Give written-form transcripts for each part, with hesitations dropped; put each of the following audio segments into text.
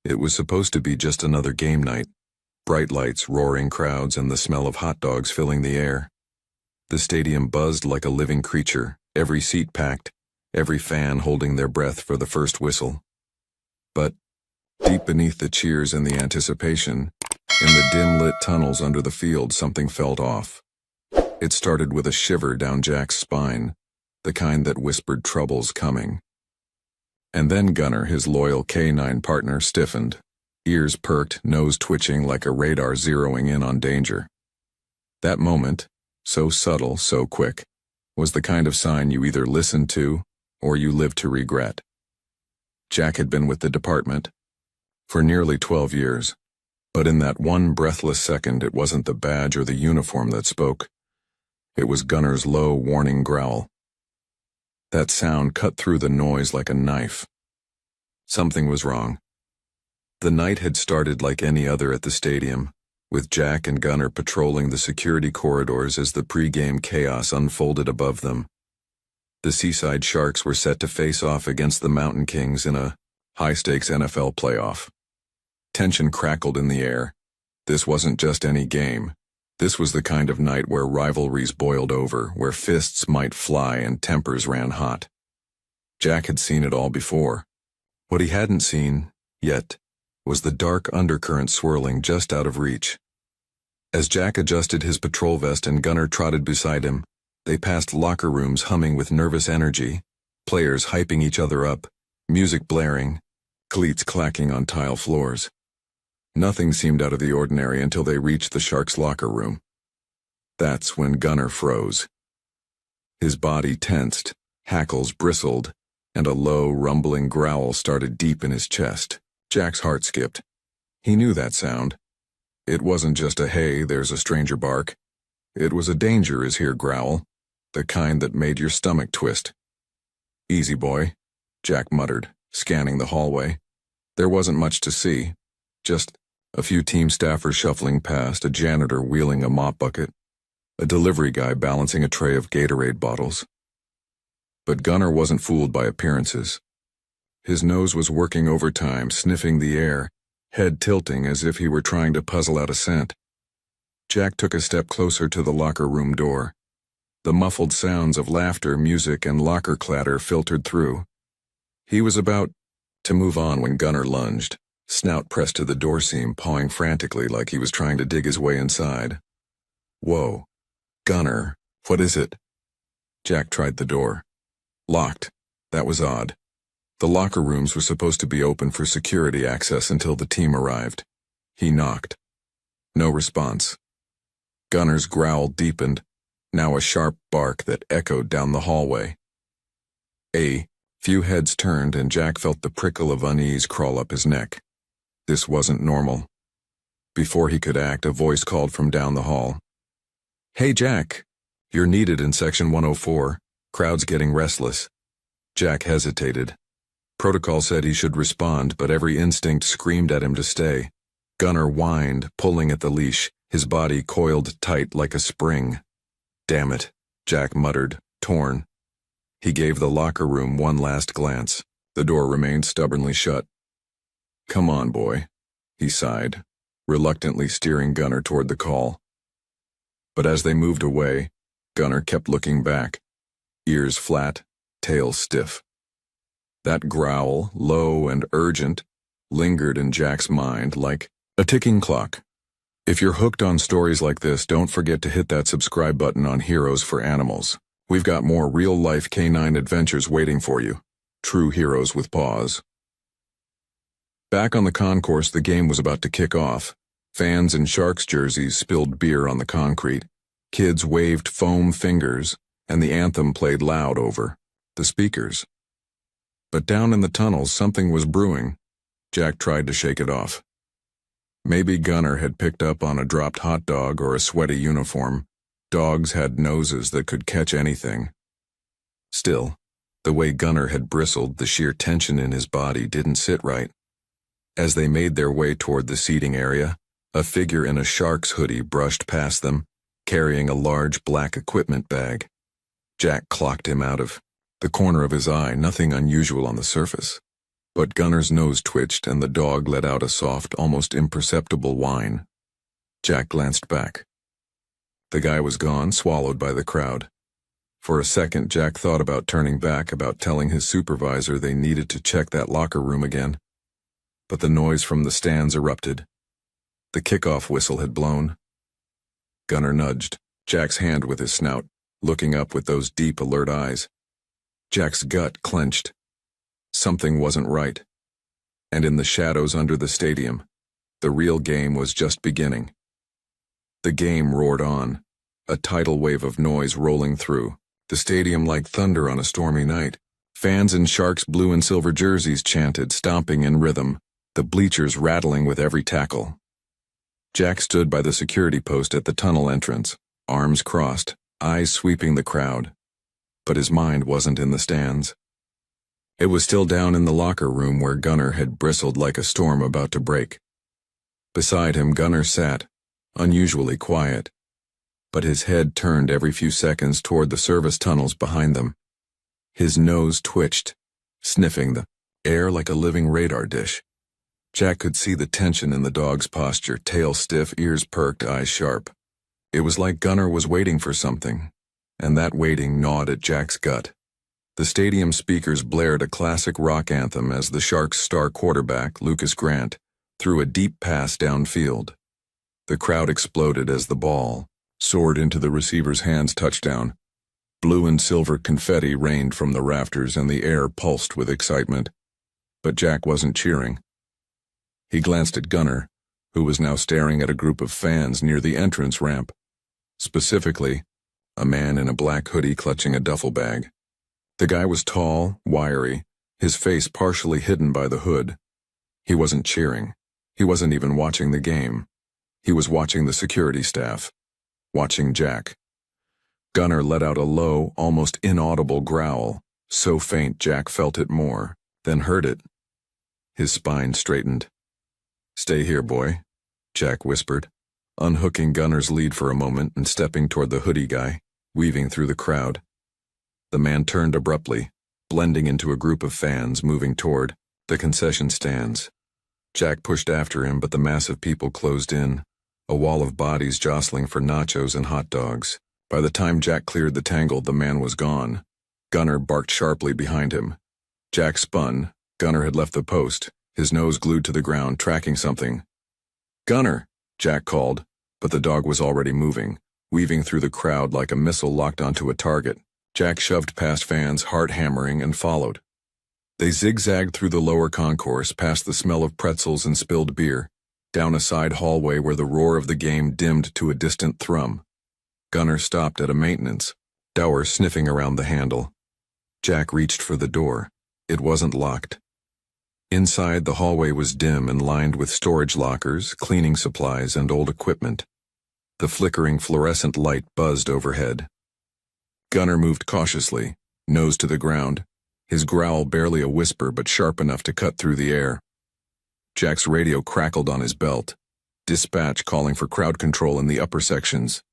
It was supposed to be just another game night. Bright lights, roaring crowds, and the smell of hot dogs filling the air. The stadium buzzed like a living creature, every seat packed, every fan holding their breath for the first whistle. But, deep beneath the cheers and the anticipation, in the dim-lit tunnels under the field, something felt off. It started with a shiver down Jack's spine, the kind that whispered trouble's coming. And then Gunnar, his loyal K9 partner, stiffened, ears perked, nose twitching like a radar zeroing in on danger. That moment, so subtle, so quick, was the kind of sign you either listened to or you lived to regret. Jack had been with the department for nearly 12 years, but in that one breathless second it wasn't the badge or the uniform that spoke. It was Gunnar's low, warning growl. That sound cut through the noise like a knife. Something was wrong. The night had started like any other at the stadium, with Jack and Gunnar patrolling the security corridors as the pre-game chaos unfolded above them. The Seaside Sharks were set to face off against the Mountain Kings in a high-stakes NFL playoff. Tension crackled in the air. This wasn't just any game. This was the kind of night where rivalries boiled over, where fists might fly and tempers ran hot. Jack had seen it all before. What he hadn't seen, yet, was the dark undercurrent swirling just out of reach. As Jack adjusted his patrol vest and Gunnar trotted beside him, they passed locker rooms humming with nervous energy, players hyping each other up, music blaring, cleats clacking on tile floors. Nothing seemed out of the ordinary until they reached the Sharks' locker room. That's when Gunnar froze. His body tensed, hackles bristled, and a low, rumbling growl started deep in his chest. Jack's heart skipped. He knew that sound. It wasn't just a "hey, there's a stranger" bark. It was a "danger is here" growl, the kind that made your stomach twist. "Easy, boy," Jack muttered, scanning the hallway. There wasn't much to see. Just a few team staffers shuffling past, a janitor wheeling a mop bucket, a delivery guy balancing a tray of Gatorade bottles. But Gunnar wasn't fooled by appearances. His nose was working overtime, sniffing the air, head tilting as if he were trying to puzzle out a scent. Jack took a step closer to the locker room door. The muffled sounds of laughter, music, and locker clatter filtered through. He was about to move on when Gunnar lunged, snout pressed to the door seam, pawing frantically like he was trying to dig his way inside. "Whoa. Gunnar, what is it?" Jack tried the door. Locked. That was odd. The locker rooms were supposed to be open for security access until the team arrived. He knocked. No response. Gunnar's growl deepened, now a sharp bark that echoed down the hallway. A few heads turned and Jack felt the prickle of unease crawl up his neck. This wasn't normal. Before he could act, a voice called from down the hall. "Hey, Jack. You're needed in Section 104. Crowd's getting restless." Jack hesitated. Protocol said he should respond, but every instinct screamed at him to stay. Gunnar whined, pulling at the leash, his body coiled tight like a spring. "Damn it," Jack muttered, torn. He gave the locker room one last glance. The door remained stubbornly shut. "Come on, boy," he sighed, reluctantly steering Gunnar toward the call. But as they moved away, Gunnar kept looking back, ears flat, tail stiff. That growl, low and urgent, lingered in Jack's mind like a ticking clock. If you're hooked on stories like this, don't forget to hit that subscribe button on Heroes for Animals. We've got more real-life K9 adventures waiting for you. True heroes with paws. Back on the concourse, the game was about to kick off. Fans in Sharks jerseys spilled beer on the concrete. Kids waved foam fingers, and the anthem played loud over the speakers. But down in the tunnels, something was brewing. Jack tried to shake it off. Maybe Gunnar had picked up on a dropped hot dog or a sweaty uniform. Dogs had noses that could catch anything. Still, the way Gunnar had bristled, the sheer tension in his body didn't sit right. As they made their way toward the seating area, a figure in a Sharks hoodie brushed past them, carrying a large black equipment bag. Jack clocked him out of the corner of his eye, nothing unusual on the surface. But Gunner's nose twitched and the dog let out a soft, almost imperceptible whine. Jack glanced back. The guy was gone, swallowed by the crowd. For a second, Jack thought about turning back, about telling his supervisor they needed to check that locker room again. But the noise from the stands erupted. The kickoff whistle had blown. Gunner nudged Jack's hand with his snout, looking up with those deep, alert eyes. Jack's gut clenched. Something wasn't right. And in the shadows under the stadium, the real game was just beginning. The game roared on, a tidal wave of noise rolling through the stadium like thunder on a stormy night. Fans in Sharks' blue and silver jerseys chanted, stomping in rhythm, the bleachers rattling with every tackle. Jack stood by the security post at the tunnel entrance, arms crossed, eyes sweeping the crowd. But his mind wasn't in the stands. It was still down in the locker room where Gunner had bristled like a storm about to break. Beside him, Gunner sat, unusually quiet, but his head turned every few seconds toward the service tunnels behind them. His nose twitched, sniffing the air like a living radar dish. Jack could see the tension in the dog's posture, tail stiff, ears perked, eyes sharp. It was like Gunner was waiting for something, and that waiting gnawed at Jack's gut. The stadium speakers blared a classic rock anthem as the Sharks' star quarterback, Lucas Grant, threw a deep pass downfield. The crowd exploded as the ball soared into the receiver's hands. Touchdown. Blue and silver confetti rained from the rafters and the air pulsed with excitement. But Jack wasn't cheering. He glanced at Gunner, who was now staring at a group of fans near the entrance ramp. Specifically, a man in a black hoodie clutching a duffel bag. The guy was tall, wiry, his face partially hidden by the hood. He wasn't cheering. He wasn't even watching the game. He was watching the security staff. Watching Jack. Gunner let out a low, almost inaudible growl, so faint Jack felt it more, then heard it. His spine straightened. "Stay here, boy," Jack whispered, unhooking Gunner's lead for a moment and stepping toward the hoodie guy, weaving through the crowd. The man turned abruptly, blending into a group of fans moving toward the concession stands. Jack pushed after him, but the mass of people closed in, a wall of bodies jostling for nachos and hot dogs. By the time Jack cleared the tangle, the man was gone. Gunner barked sharply behind him. Jack spun. Gunner had left the post, his nose glued to the ground, tracking something. "Gunner!" Jack called, but the dog was already moving, weaving through the crowd like a missile locked onto a target. Jack shoved past fans, heart hammering, and followed. They zigzagged through the lower concourse, past the smell of pretzels and spilled beer, down a side hallway where the roar of the game dimmed to a distant thrum. Gunner stopped at a maintenance, Dower sniffing around the handle. Jack reached for the door. It wasn't locked. Inside, the hallway was dim and lined with storage lockers, cleaning supplies, and old equipment. The flickering fluorescent light buzzed overhead. Gunner moved cautiously, nose to the ground, his growl barely a whisper but sharp enough to cut through the air. Jack's radio crackled on his belt, dispatch calling for crowd control in the upper sections.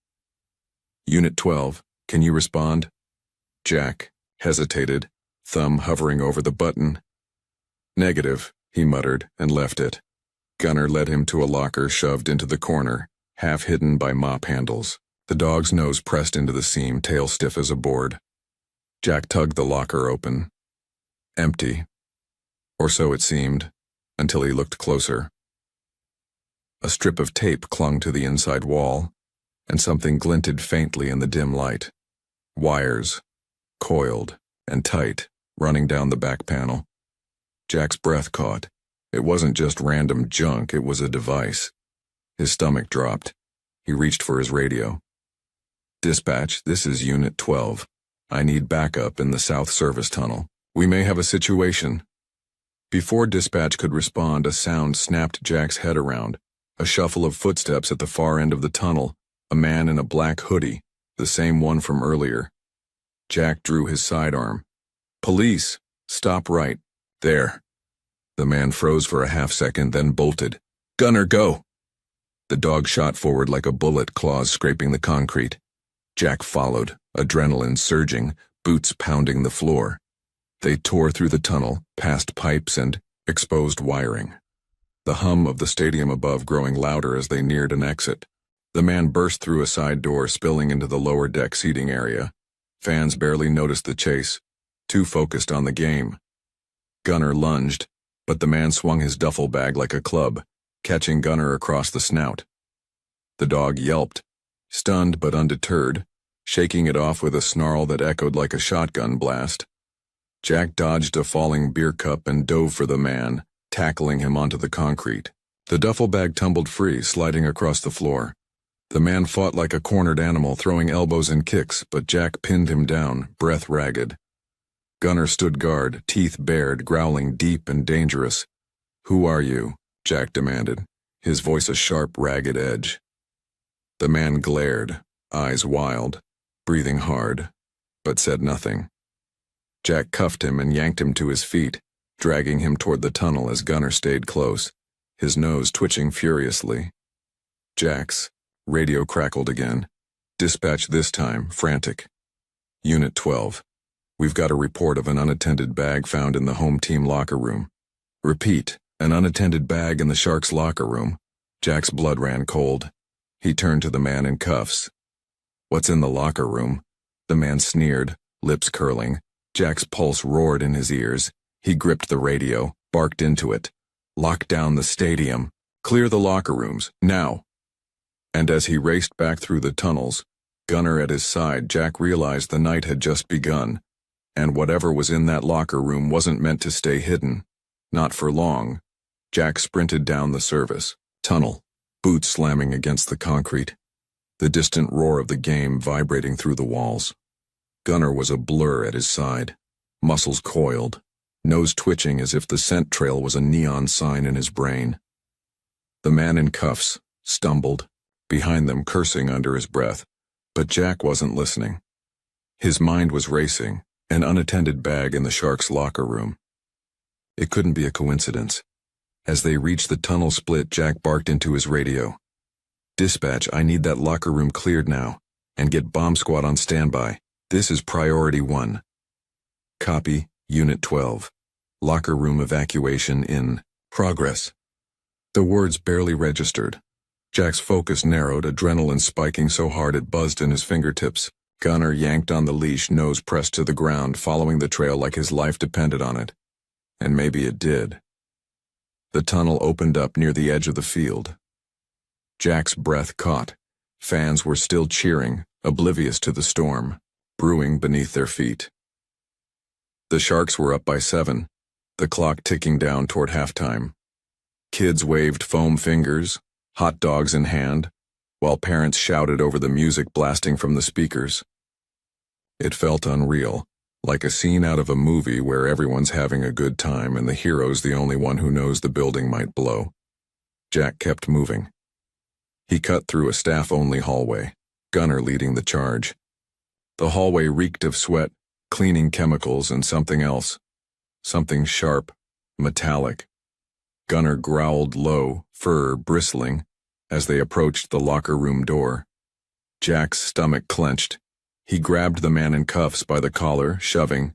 "Unit 12, can you respond?" Jack hesitated, thumb hovering over the button. "Negative," he muttered and left it. Gunner led him to a locker shoved into the corner, half hidden by mop handles. The dog's nose pressed into the seam, tail stiff as a board. Jack tugged the locker open. Empty. Or so it seemed, until he looked closer. A strip of tape clung to the inside wall, and something glinted faintly in the dim light. Wires, coiled and tight, running down the back panel. Jack's breath caught. It wasn't just random junk, it was a device. His stomach dropped. He reached for his radio. "Dispatch, this is Unit 12. I need backup in the South Service Tunnel. We may have a situation." Before dispatch could respond, a sound snapped Jack's head around. A shuffle of footsteps at the far end of the tunnel, a man in a black hoodie, the same one from earlier. Jack drew his sidearm. "Police! Stop right there." The man froze for a half second, then bolted. "Gunner, go!" The dog shot forward like a bullet, claws scraping the concrete. Jack followed, adrenaline surging, boots pounding the floor. They tore through the tunnel, past pipes and exposed wiring. The hum of the stadium above growing louder as they neared an exit. The man burst through a side door, spilling into the lower deck seating area. Fans barely noticed the chase, too focused on the game. Gunner lunged, but the man swung his duffel bag like a club, catching Gunner across the snout. The dog yelped, stunned but undeterred, shaking it off with a snarl that echoed like a shotgun blast. Jack dodged a falling beer cup and dove for the man, tackling him onto the concrete. The duffel bag tumbled free, sliding across the floor. The man fought like a cornered animal, throwing elbows and kicks, but Jack pinned him down, breath ragged. Gunner stood guard, teeth bared, growling deep and dangerous. "Who are you?" Jack demanded, his voice a sharp, ragged edge. The man glared, eyes wild, breathing hard, but said nothing. Jack cuffed him and yanked him to his feet, dragging him toward the tunnel as Gunner stayed close, his nose twitching furiously. Jack's radio crackled again. Dispatch this time, frantic. Unit 12. We've got a report of an unattended bag found in the home team locker room. Repeat, an unattended bag in the Sharks' locker room. Jack's blood ran cold. He turned to the man in cuffs. "What's in the locker room?" The man sneered, lips curling. Jack's pulse roared in his ears. He gripped the radio, barked into it. "Lock down the stadium. Clear the locker rooms, now." And as he raced back through the tunnels, Gunner at his side, Jack realized the night had just begun, and whatever was in that locker room wasn't meant to stay hidden. Not for long. Jack sprinted down the service tunnel, boots slamming against the concrete, the distant roar of the game vibrating through the walls. Gunner was a blur at his side, muscles coiled, nose twitching as if the scent trail was a neon sign in his brain. The man in cuffs stumbled, behind them cursing under his breath, but Jack wasn't listening. His mind was racing, an unattended bag in the Sharks' locker room. It couldn't be a coincidence. As they reached the tunnel split, Jack barked into his radio. "Dispatch, I need that locker room cleared now, and get bomb squad on standby. This is priority 1. Copy, Unit 12. Locker room evacuation in progress." The words barely registered. Jack's focus narrowed, adrenaline spiking so hard it buzzed in his fingertips. Gunner yanked on the leash, nose pressed to the ground, following the trail like his life depended on it. And maybe it did. The tunnel opened up near the edge of the field. Jack's breath caught. Fans were still cheering, oblivious to the storm, brewing beneath their feet. The Sharks were up by 7, the clock ticking down toward halftime. Kids waved foam fingers, hot dogs in hand, while parents shouted over the music blasting from the speakers. It felt unreal, like a scene out of a movie where everyone's having a good time and the hero's the only one who knows the building might blow. Jack kept moving. He cut through a staff-only hallway, Gunner leading the charge. The hallway reeked of sweat, cleaning chemicals, and something else. Something sharp, metallic. Gunner growled low, fur bristling, as they approached the locker room door. Jack's stomach clenched. He grabbed the man in cuffs by the collar, shoving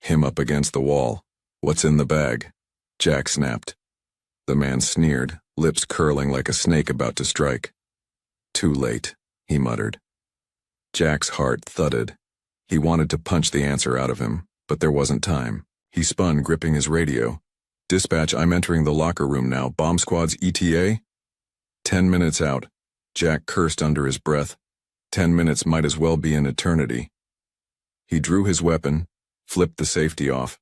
him up against the wall. "What's in the bag?" Jack snapped. The man sneered, lips curling like a snake about to strike. "Too late," he muttered. Jack's heart thudded. He wanted to punch the answer out of him, but there wasn't time. He spun, gripping his radio. "Dispatch, I'm entering the locker room now. Bomb squad's ETA?" 10 minutes out. Jack cursed under his breath. 10 minutes might as well be an eternity. He drew his weapon, flipped the safety off.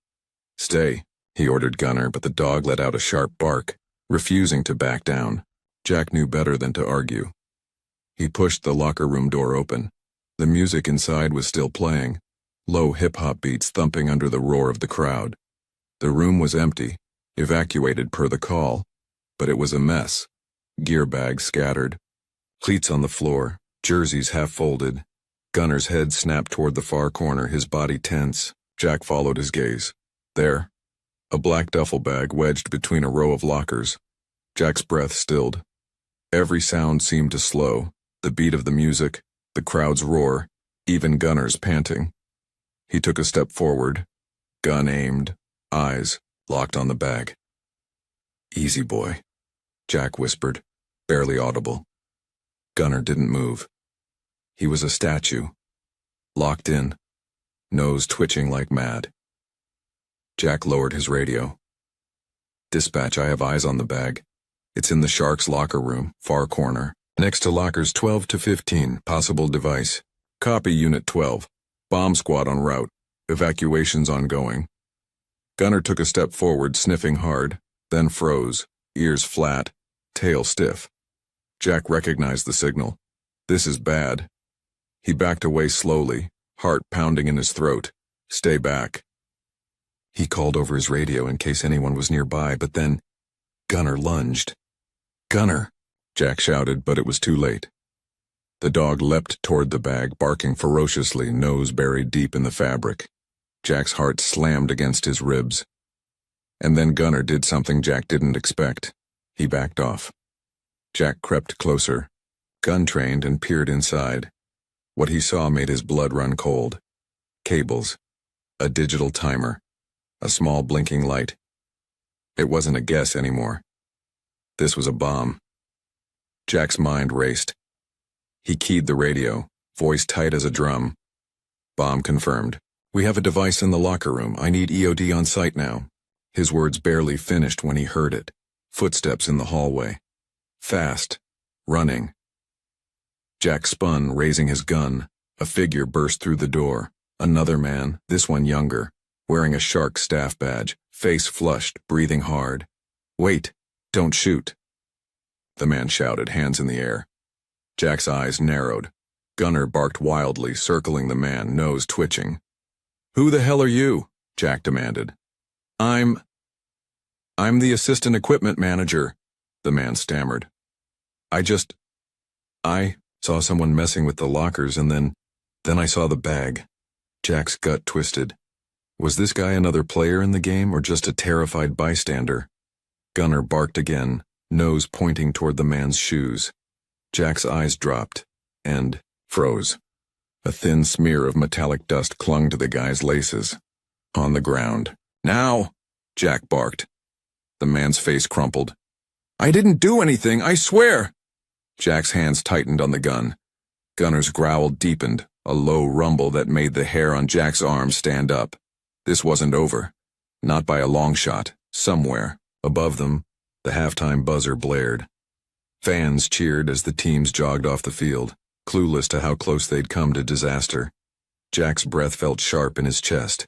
"Stay," he ordered Gunner, but the dog let out a sharp bark, refusing to back down. Jack knew better than to argue. He pushed the locker room door open. The music inside was still playing, low hip-hop beats thumping under the roar of the crowd. The room was empty, evacuated per the call, but it was a mess. Gear bags scattered, cleats on the floor, jerseys half-folded. Gunner's head snapped toward the far corner, his body tense. Jack followed his gaze. There, a black duffel bag wedged between a row of lockers. Jack's breath stilled. Every sound seemed to slow, the beat of the music, the crowd's roar, even Gunner's panting. He took a step forward, gun aimed, eyes locked on the bag. Easy, boy, Jack whispered, barely audible. Gunnar didn't move. He was a statue, locked in, nose twitching like mad. Jack lowered his radio. Dispatch, I have eyes on the bag. It's in the Shark's locker room, far corner, next to lockers 12 to 15, possible device. Copy, Unit 12. Bomb squad en route. Evacuations ongoing. Gunnar took a step forward, sniffing hard, then froze, ears flat, tail stiff. Jack recognized the signal. This is bad. He backed away slowly, heart pounding in his throat. Stay back. He called over his radio in case anyone was nearby, but then Gunnar lunged. Gunnar, Jack shouted, but it was too late. The dog leapt toward the bag, barking ferociously, nose buried deep in the fabric. Jack's heart slammed against his ribs. And then Gunnar did something Jack didn't expect. He backed off. Jack crept closer, gun-trained, and peered inside. What he saw made his blood run cold. Cables. A digital timer. A small blinking light. It wasn't a guess anymore. This was a bomb. Jack's mind raced. He keyed the radio, voice tight as a drum. Bomb confirmed. We have a device in the locker room. I need EOD on site now. His words barely finished when he heard it. Footsteps in the hallway. Fast. Running. Jack spun, raising his gun. A figure burst through the door. Another man, this one younger, wearing a Shark staff badge, face flushed, breathing hard. Wait, don't shoot. The man shouted, hands in the air. Jack's eyes narrowed. Gunnar barked wildly, circling the man, nose twitching. Who the hell are you? Jack demanded. I'm the assistant equipment manager, the man stammered. I saw someone messing with the lockers and then I saw the bag. Jack's gut twisted. Was this guy another player in the game or just a terrified bystander? Gunnar barked again, nose pointing toward the man's shoes. Jack's eyes dropped and froze. A thin smear of metallic dust clung to the guy's laces. On the ground. Now! Jack barked. The man's face crumpled. I didn't do anything, I swear! Jack's hands tightened on the gun. Gunnar's growl deepened, a low rumble that made the hair on Jack's arm stand up. This wasn't over. Not by a long shot. Somewhere, above them, the halftime buzzer blared. Fans cheered as the teams jogged off the field, clueless to how close they'd come to disaster. Jack's breath felt sharp in his chest.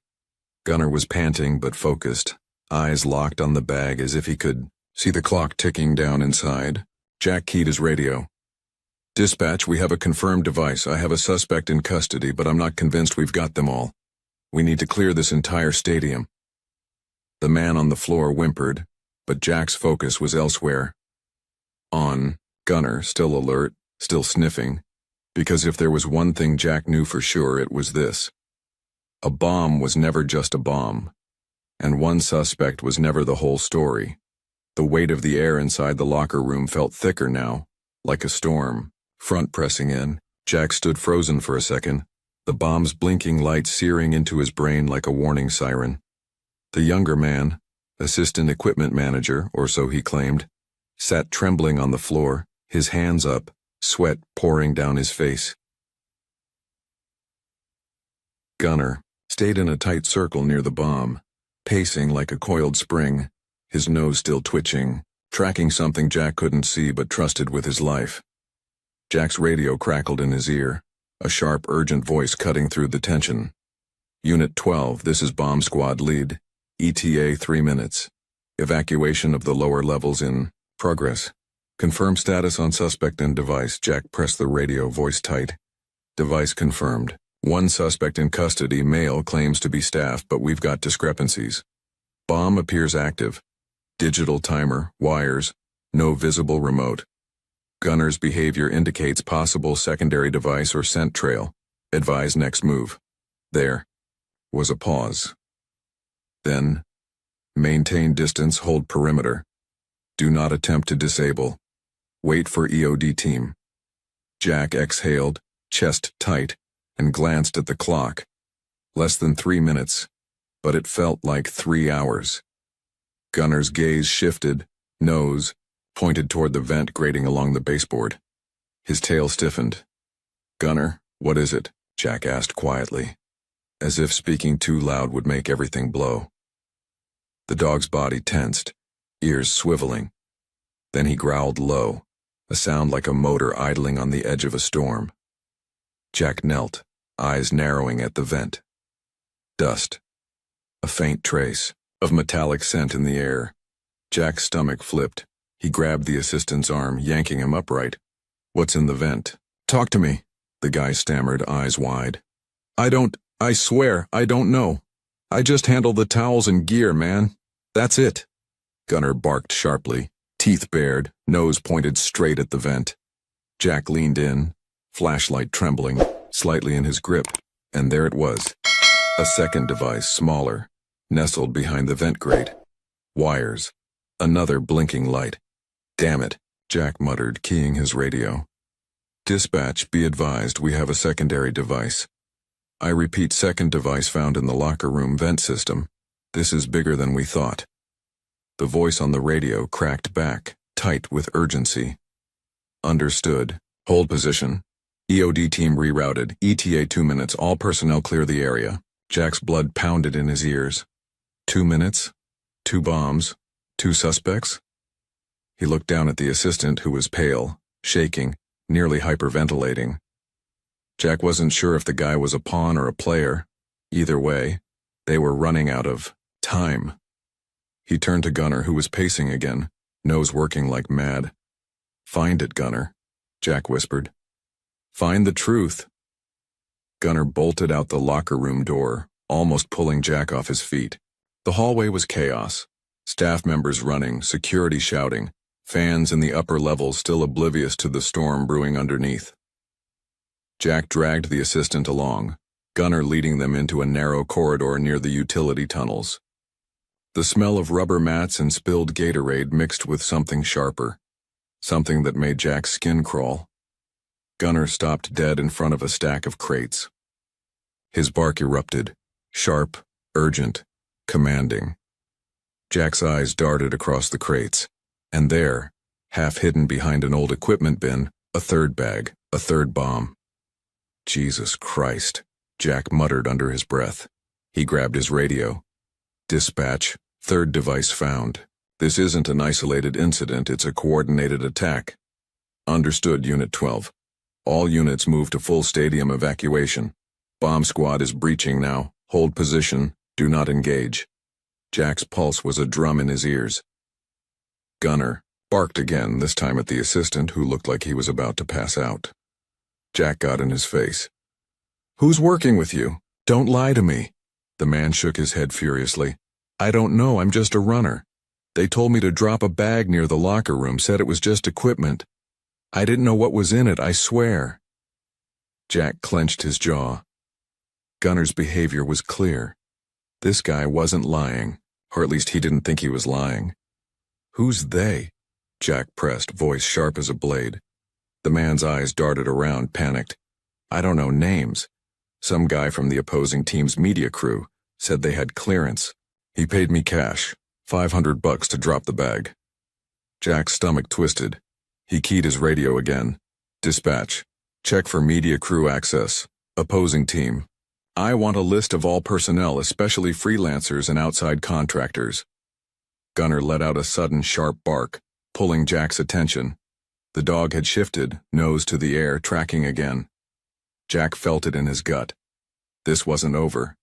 Gunnar was panting but focused, eyes locked on the bag as if he could see the clock ticking down inside. Jack keyed his radio. Dispatch, we have a confirmed device. I have a suspect in custody, but I'm not convinced we've got them all. We need to clear this entire stadium. The man on the floor whimpered, but Jack's focus was elsewhere. On Gunnar, still alert, still sniffing, because if there was one thing Jack knew for sure, it was this. A bomb was never just a bomb, and one suspect was never the whole story. The weight of the air inside the locker room felt thicker now, like a storm, front pressing in. Jack stood frozen for a second, the bomb's blinking light searing into his brain like a warning siren. The younger man, assistant equipment manager, or so he claimed, sat trembling on the floor, his hands up, sweat pouring down his face. Gunnar stayed in a tight circle near the bomb, pacing like a coiled spring, his nose still twitching, tracking something Jack couldn't see but trusted with his life. Jack's radio crackled in his ear, a sharp, urgent voice cutting through the tension. Unit 12, this is Bomb Squad Lead. ETA 3 minutes. Evacuation of the lower levels in progress. Confirm status on suspect and device. Jack pressed the radio, voice tight. Device confirmed. One suspect in custody, male, claims to be staff, but we've got discrepancies. Bomb appears active. Digital timer, wires, no visible remote. Gunnar's behavior indicates possible secondary device or scent trail. Advise next move. There was a pause. Then, maintain distance, hold perimeter. Do not attempt to disable. Wait for EOD team. Jack exhaled, chest tight, and glanced at the clock. Less than 3 minutes, but it felt like 3 hours. Gunnar's gaze shifted, nose, pointed toward the vent grating along the baseboard. His tail stiffened. "Gunner, what is it?" Jack asked quietly, as if speaking too loud would make everything blow. The dog's body tensed, ears swiveling. Then he growled low, a sound like a motor idling on the edge of a storm. Jack knelt, eyes narrowing at the vent. Dust. A faint trace of metallic scent in the air. Jack's stomach flipped. He grabbed the assistant's arm, yanking him upright. "What's in the vent? Talk to me," the guy stammered, eyes wide. I swear, I don't know. I just handle the towels and gear, man. That's it." Gunner barked sharply, teeth bared, nose pointed straight at the vent. Jack leaned in, flashlight trembling, slightly in his grip, and there it was. A second device, smaller, nestled behind the vent grate. Wires. Another blinking light. "Damn it," Jack muttered, keying his radio. "Dispatch, be advised, we have a secondary device. I repeat, second device found in the locker room vent system. This is bigger than we thought." The voice on the radio cracked back, tight with urgency. "Understood. Hold position. EOD team rerouted. ETA 2 minutes. All personnel clear the area." Jack's blood pounded in his ears. 2 minutes? 2 bombs? 2 suspects? He looked down at the assistant, who was pale, shaking, nearly hyperventilating. Jack wasn't sure if the guy was a pawn or a player. Either way, they were running out of time. He turned to Gunner, who was pacing again, nose working like mad. "Find it, Gunner," Jack whispered. "Find the truth." Gunner bolted out the locker room door, almost pulling Jack off his feet. The hallway was chaos. Staff members running, security shouting, fans in the upper levels still oblivious to the storm brewing underneath. Jack dragged the assistant along, Gunner leading them into a narrow corridor near the utility tunnels. The smell of rubber mats and spilled Gatorade mixed with something sharper, something that made Jack's skin crawl. Gunner stopped dead in front of a stack of crates. His bark erupted, sharp, urgent, commanding. Jack's eyes darted across the crates, and there, half hidden behind an old equipment bin, a third bag, a third bomb. "Jesus Christ," Jack muttered under his breath. He grabbed his radio. "Dispatch, third device found. This isn't an isolated incident, it's a coordinated attack." "Understood, Unit 12. All units move to full stadium evacuation. Bomb squad is breaching now. Hold position, do not engage." Jack's pulse was a drum in his ears. Gunner barked again, this time at the assistant, who looked like he was about to pass out. Jack got in his face. "Who's working with you? Don't lie to me." The man shook his head furiously. "I don't know, I'm just a runner. They told me to drop a bag near the locker room, said it was just equipment. I didn't know what was in it, I swear." Jack clenched his jaw. Gunner's behavior was clear. This guy wasn't lying, or at least he didn't think he was lying. "Who's they?" Jack pressed, voice sharp as a blade. The man's eyes darted around, panicked. "I don't know names. Some guy from the opposing team's media crew said they had clearance. He paid me cash, $500 to drop the bag." Jack's stomach twisted. He keyed his radio again. "Dispatch, check for media crew access. Opposing team. I want a list of all personnel, especially freelancers and outside contractors." Gunner let out a sudden sharp bark, pulling Jack's attention. The dog had shifted, nose to the air, tracking again. Jack felt it in his gut. This wasn't over.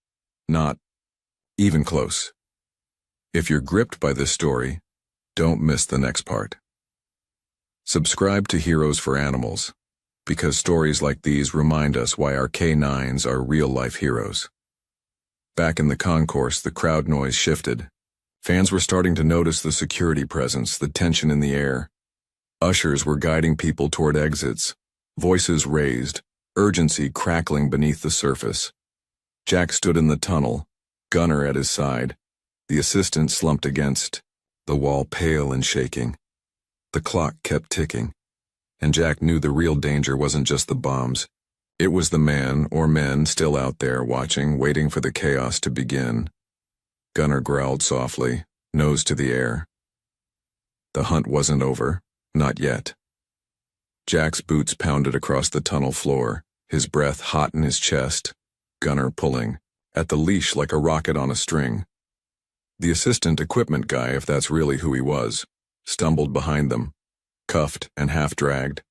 Not even close. If you're gripped by this story, don't miss the next part. Subscribe to Heroes for Animals, because stories like these remind us why our K9s are real-life heroes. Back in the concourse, the crowd noise shifted. Fans were starting to notice the security presence, the tension in the air. Ushers were guiding people toward exits, voices raised, urgency crackling beneath the surface. Jack stood in the tunnel, Gunner at his side. The assistant slumped against the wall, pale and shaking. The clock kept ticking, and Jack knew the real danger wasn't just the bombs. It was the man or men still out there watching, waiting for the chaos to begin. Gunner growled softly, nose to the air. The hunt wasn't over. Not yet. Jack's boots pounded across the tunnel floor, his breath hot in his chest, Gunner pulling at the leash like a rocket on a string. The assistant equipment guy, if that's really who he was, stumbled behind them, cuffed and half-dragged.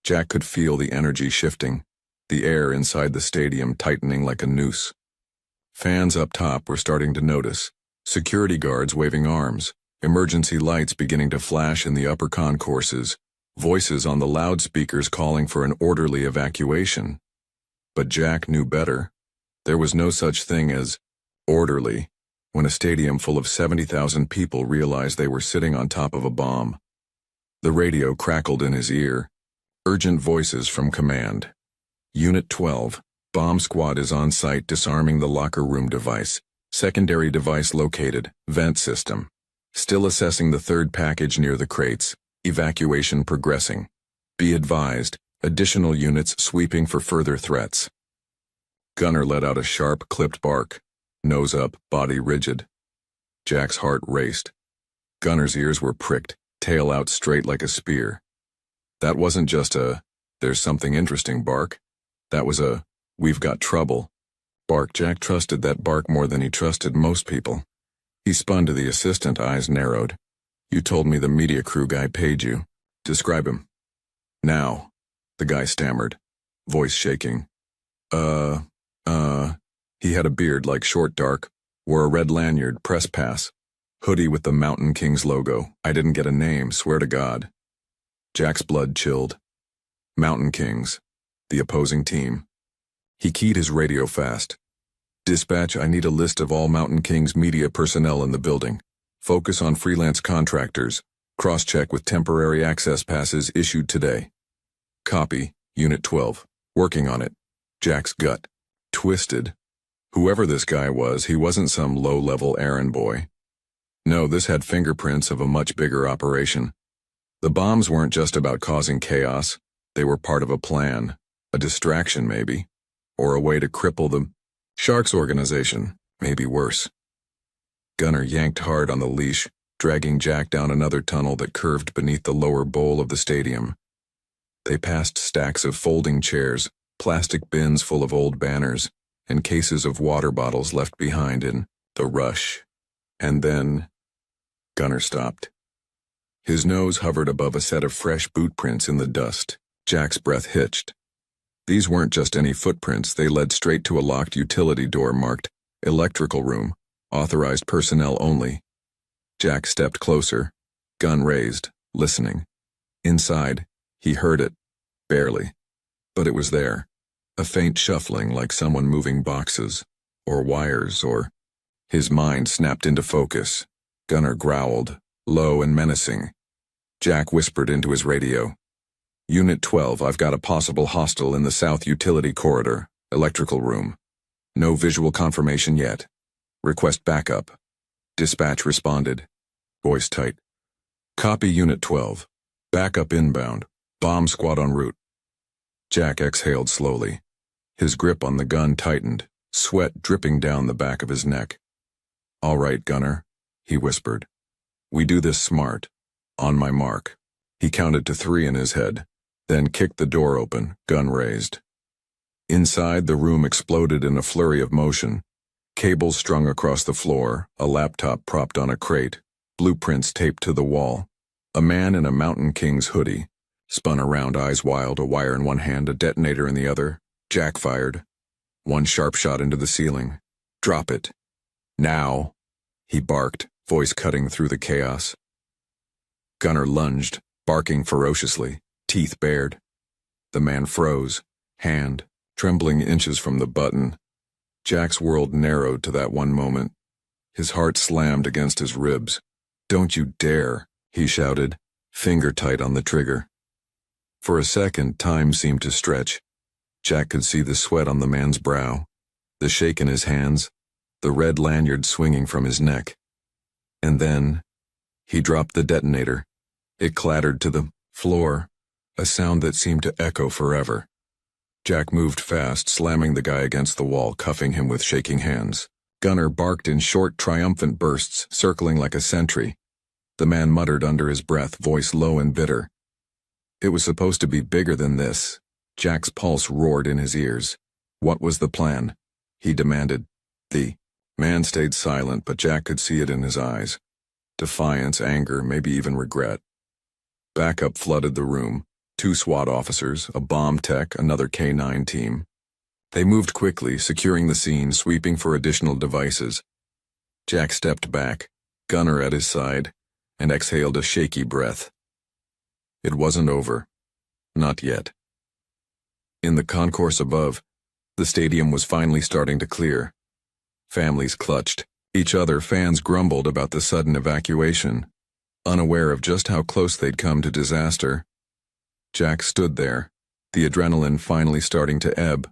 Jack could feel the energy shifting, the air inside the stadium tightening like a noose. Fans up top were starting to notice, security guards waving arms, emergency lights beginning to flash in the upper concourses, voices on the loudspeakers calling for an orderly evacuation. But Jack knew better. There was no such thing as orderly when a stadium full of 70,000 people realized they were sitting on top of a bomb. The radio crackled in his ear. Urgent voices from command. Unit 12, bomb squad is on site disarming the locker room device. Secondary device located, vent system. Still assessing the third package near the crates. Evacuation progressing. Be advised, additional units sweeping for further threats. Gunner let out a sharp, clipped bark. Nose up, body rigid. Jack's heart raced. Gunner's ears were pricked, tail out straight like a spear. That wasn't just a, "there's something interesting" bark. That was a, "we've got trouble" bark. Jack trusted that bark more than he trusted most people. He spun to the assistant, eyes narrowed. "You told me the media crew guy paid you. Describe him." "Now," the guy stammered, voice shaking. He had a beard like short dark, wore a red lanyard, press pass, hoodie with the Mountain Kings logo. "I didn't get a name, swear to God." Jack's blood chilled. Mountain Kings, the opposing team. He keyed his radio fast. "Dispatch, I need a list of all Mountain Kings media personnel in the building. Focus on freelance contractors. Cross-check with temporary access passes issued today." "Copy, Unit 12. Working on it." Jack's gut twisted. Whoever this guy was, he wasn't some low-level errand boy. No, this had fingerprints of a much bigger operation. The bombs weren't just about causing chaos. They were part of a plan, a distraction maybe, or a way to cripple the Sharks organization, maybe worse. Gunner yanked hard on the leash, dragging Jack down another tunnel that curved beneath the lower bowl of the stadium. They passed stacks of folding chairs, plastic bins full of old banners, and cases of water bottles left behind in the rush. And then Gunner stopped. His nose hovered above a set of fresh boot prints in the dust. Jack's breath hitched. These weren't just any footprints, they led straight to a locked utility door marked electrical room, authorized personnel only. Jack stepped closer, gun raised, listening. Inside, he heard it, barely. But it was there. A faint shuffling like someone moving boxes, or wires, or... His mind snapped into focus. Gunner growled, low and menacing. Jack whispered into his radio. "Unit 12, I've got a possible hostile in the south utility corridor, electrical room. No visual confirmation yet. Request backup." Dispatch responded, voice tight. "Copy, Unit 12. Backup inbound. Bomb squad en route." Jack exhaled slowly. His grip on the gun tightened, sweat dripping down the back of his neck. "All right, Gunner," he whispered. "We do this smart. On my mark." He counted to 3 in his head, then kicked the door open, gun raised. Inside, the room exploded in a flurry of motion. Cables strung across the floor, a laptop propped on a crate, blueprints taped to the wall. A man in a Mountain Kings hoodie spun around, eyes wild, a wire in one hand, a detonator in the other. Jack fired. One sharp shot into the ceiling. "Drop it. Now," he barked, voice cutting through the chaos. Gunner lunged, barking ferociously, teeth bared. The man froze, hand trembling inches from the button. Jack's world narrowed to that one moment. His heart slammed against his ribs. "Don't you dare," he shouted, finger tight on the trigger. For a second, time seemed to stretch. Jack could see the sweat on the man's brow, the shake in his hands, the red lanyard swinging from his neck. And then, he dropped the detonator. It clattered to the floor, a sound that seemed to echo forever. Jack moved fast, slamming the guy against the wall, cuffing him with shaking hands. Gunner barked in short, triumphant bursts, circling like a sentry. The man muttered under his breath, voice low and bitter. It was supposed to be bigger than this. Jack's pulse roared in his ears. What was the plan? He demanded. The man stayed silent, but Jack could see it in his eyes. Defiance, anger, maybe even regret. Backup flooded the room. 2 SWAT officers, a bomb tech, another K-9 team. They moved quickly, securing the scene, sweeping for additional devices. Jack stepped back, gunner at his side, and exhaled a shaky breath. It wasn't over. Not yet. In the concourse above, the stadium was finally starting to clear. Families clutched each other, fans grumbled about the sudden evacuation, unaware of just how close they'd come to disaster. Jack stood there, the adrenaline finally starting to ebb,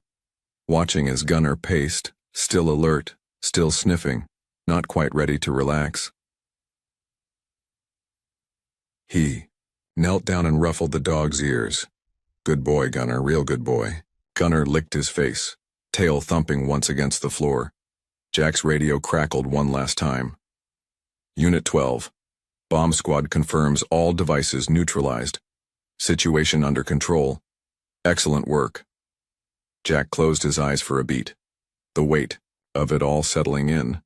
watching as Gunner paced, still alert, still sniffing, not quite ready to relax. He knelt down and ruffled the dog's ears. Good boy, Gunner, real good boy. Gunner licked his face, tail thumping once against the floor. Jack's radio crackled one last time. Unit 12. Bomb squad confirms all devices neutralized. Situation under control. Excellent work. Jack closed his eyes for a beat, the weight of it all settling in.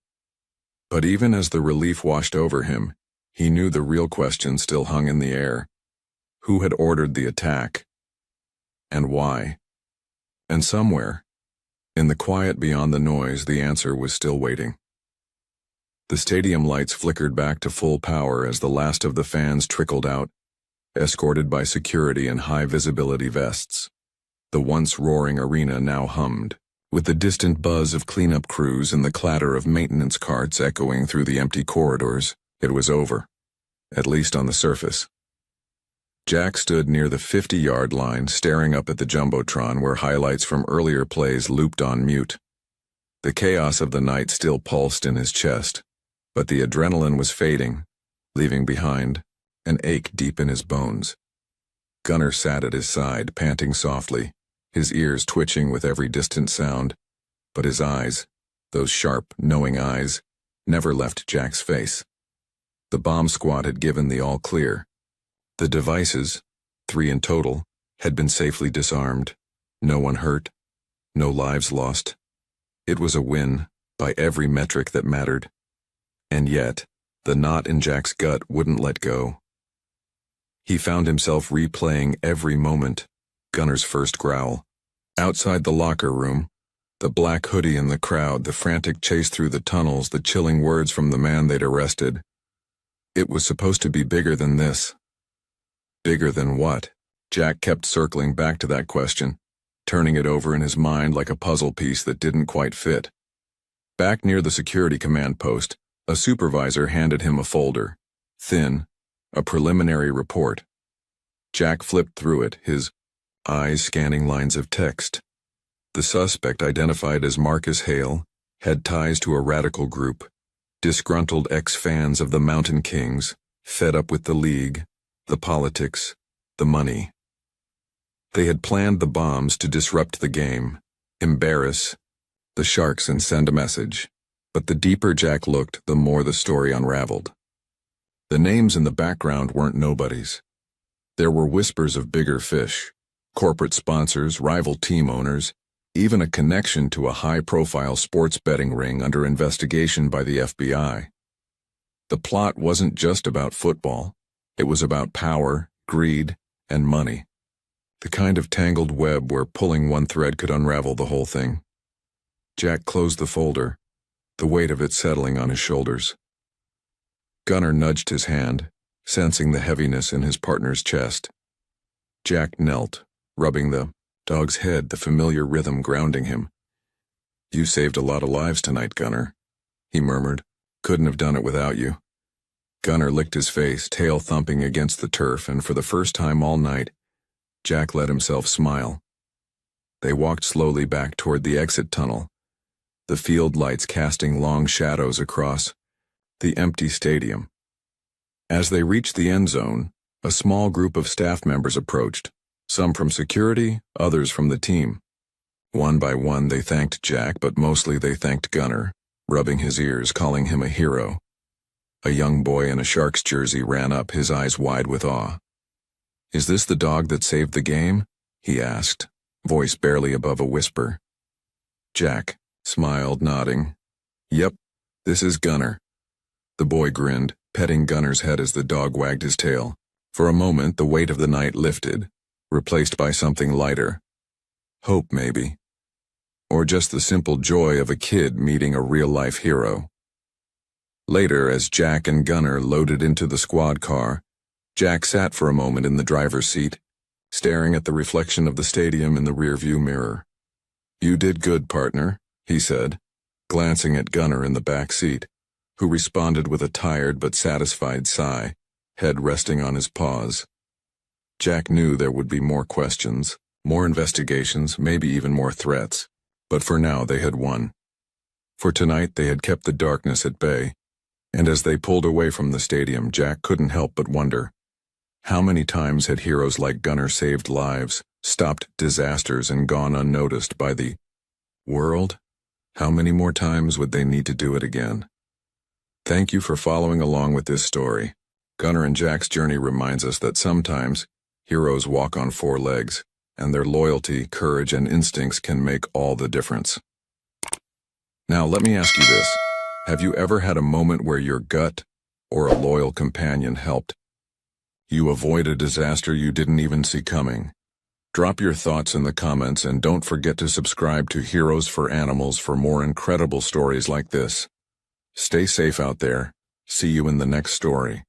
But even as the relief washed over him, he knew the real question still hung in the air. Who had ordered the attack? And why? And somewhere, in the quiet beyond the noise, the answer was still waiting. The stadium lights flickered back to full power as the last of the fans trickled out, escorted by security in high-visibility vests. The once roaring arena now hummed, with the distant buzz of cleanup crews and the clatter of maintenance carts echoing through the empty corridors. It was over, at least on the surface. Jack stood near the 50-yard line, staring up at the jumbotron where highlights from earlier plays looped on mute. The chaos of the night still pulsed in his chest, but the adrenaline was fading, leaving behind an ache deep in his bones. Gunner sat at his side, panting softly, his ears twitching with every distant sound, but his eyes, those sharp, knowing eyes, never left Jack's face. The bomb squad had given the all-clear. The devices, 3 in total, had been safely disarmed. No one hurt, no lives lost. It was a win, by every metric that mattered. And yet, the knot in Jack's gut wouldn't let go. He found himself replaying every moment. Gunner's first growl. Outside the locker room, the black hoodie in the crowd, the frantic chase through the tunnels, the chilling words from the man they'd arrested. It was supposed to be bigger than this. Bigger than what? Jack kept circling back to that question, turning it over in his mind like a puzzle piece that didn't quite fit. Back near the security command post, a supervisor handed him a folder, thin, a preliminary report. Jack flipped through it, his eyes scanning lines of text. The suspect, identified as Marcus Hale, had ties to a radical group, disgruntled ex-fans of the Mountain Kings, fed up with the league, the politics, the money. They had planned the bombs to disrupt the game, embarrass the Sharks and send a message. But the deeper Jack looked, the more the story unraveled. The names in the background weren't nobodies. There were whispers of bigger fish, corporate sponsors, rival team owners, even a connection to a high-profile sports betting ring under investigation by the FBI. The plot wasn't just about football. It was about power, greed, and money. The kind of tangled web where pulling one thread could unravel the whole thing. Jack closed the folder, the weight of it settling on his shoulders. Gunner nudged his hand, sensing the heaviness in his partner's chest. Jack knelt, rubbing the dog's head, the familiar rhythm grounding him. "You saved a lot of lives tonight, Gunner," he murmured. "Couldn't have done it without you." Gunner licked his face, tail thumping against the turf, and for the first time all night, Jack let himself smile. They walked slowly back toward the exit tunnel, the field lights casting long shadows across the empty stadium. As they reached the end zone, a small group of staff members approached, some from security, others from the team. One by one they thanked Jack, but mostly they thanked Gunner, rubbing his ears, calling him a hero. A young boy in a Sharks jersey ran up, his eyes wide with awe. "Is this the dog that saved the game?" he asked, voice barely above a whisper. Jack smiled, nodding. "Yep, this is Gunner." The boy grinned, petting Gunner's head as the dog wagged his tail. For a moment, the weight of the night lifted, replaced by something lighter. Hope, maybe. Or just the simple joy of a kid meeting a real-life hero. Later, as Jack and Gunner loaded into the squad car, Jack sat for a moment in the driver's seat, staring at the reflection of the stadium in the rearview mirror. "You did good, partner," he said, glancing at Gunner in the back seat, who responded with a tired but satisfied sigh, head resting on his paws. Jack knew there would be more questions, more investigations, maybe even more threats, but for now they had won. For tonight they had kept the darkness at bay, and as they pulled away from the stadium, Jack couldn't help but wonder, how many times had heroes like Gunner saved lives, stopped disasters, and gone unnoticed by the world? How many more times would they need to do it again? Thank you for following along with this story. Gunner and Jack's journey reminds us that sometimes heroes walk on four legs, and their loyalty, courage, and instincts can make all the difference. Now let me ask you this. Have you ever had a moment where your gut or a loyal companion helped you avoid a disaster you didn't even see coming? Drop your thoughts in the comments, and don't forget to subscribe to Heroes for Animals for more incredible stories like this. Stay safe out there. See you in the next story.